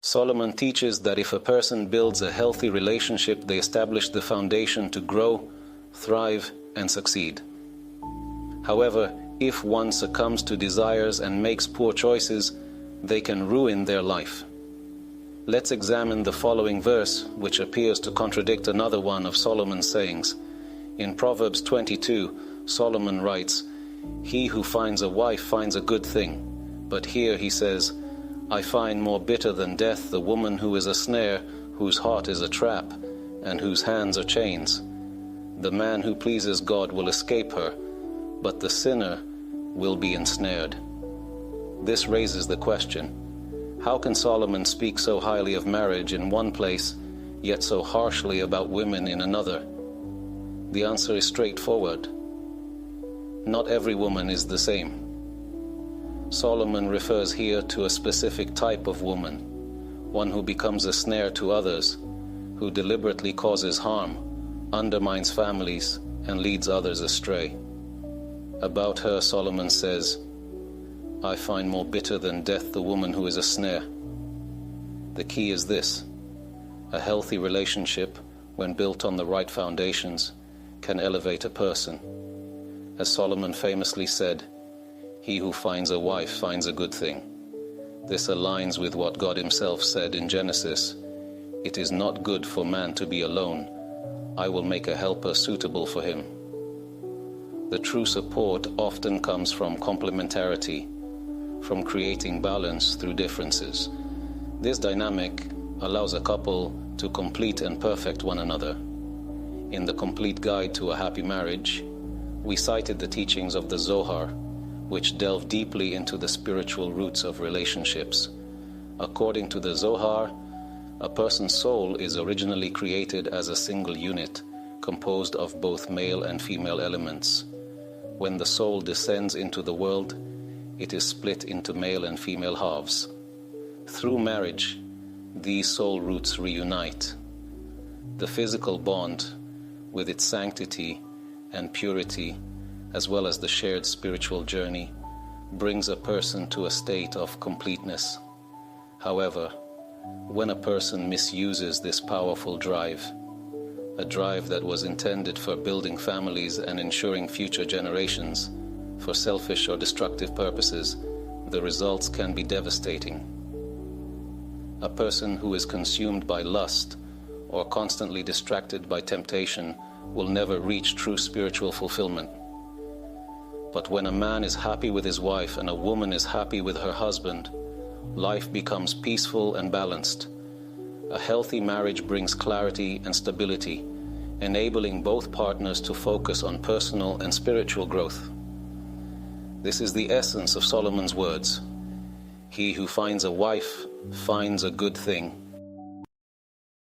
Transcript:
Solomon teaches that if a person builds a healthy relationship, they establish the foundation to grow, thrive, and succeed. However, if one succumbs to desires and makes poor choices, they can ruin their life. Let's examine the following verse, which appears to contradict another one of Solomon's sayings. In Proverbs 22, Solomon writes, "He who finds a wife finds a good thing." But here he says, "I find more bitter than death the woman who is a snare, whose heart is a trap, and whose hands are chains. The man who pleases God will escape her, but the sinner will be ensnared." This raises the question, how can Solomon speak so highly of marriage in one place, yet so harshly about women in another? The answer is straightforward. Not every woman is the same. Solomon refers here to a specific type of woman, one who becomes a snare to others, who deliberately causes harm, undermines families, and leads others astray. About her, Solomon says, "I find more bitter than death the woman who is a snare." The key is this: a healthy relationship, when built on the right foundations, can elevate a person. As Solomon famously said, "He who finds a wife finds a good thing." This aligns with what God himself said in Genesis, "It is not good for man to be alone. I will make a helper suitable for him." The true support often comes from complementarity, from creating balance through differences. This dynamic allows a couple to complete and perfect one another. In the Complete Guide to a Happy Marriage, we cited the teachings of the Zohar, which delve deeply into the spiritual roots of relationships. According to the Zohar, a person's soul is originally created as a single unit, composed of both male and female elements. When the soul descends into the world, it is split into male and female halves. Through marriage, these soul roots reunite. The physical bond, with its sanctity and purity, as well as the shared spiritual journey, brings a person to a state of completeness. However, when a person misuses this powerful drive, a drive that was intended for building families and ensuring future generations, for selfish or destructive purposes, the results can be devastating. A person who is consumed by lust or constantly distracted by temptation will never reach true spiritual fulfillment. But when a man is happy with his wife and a woman is happy with her husband, life becomes peaceful and balanced. A healthy marriage brings clarity and stability, enabling both partners to focus on personal and spiritual growth. This is the essence of Solomon's words. He who finds a wife finds a good thing,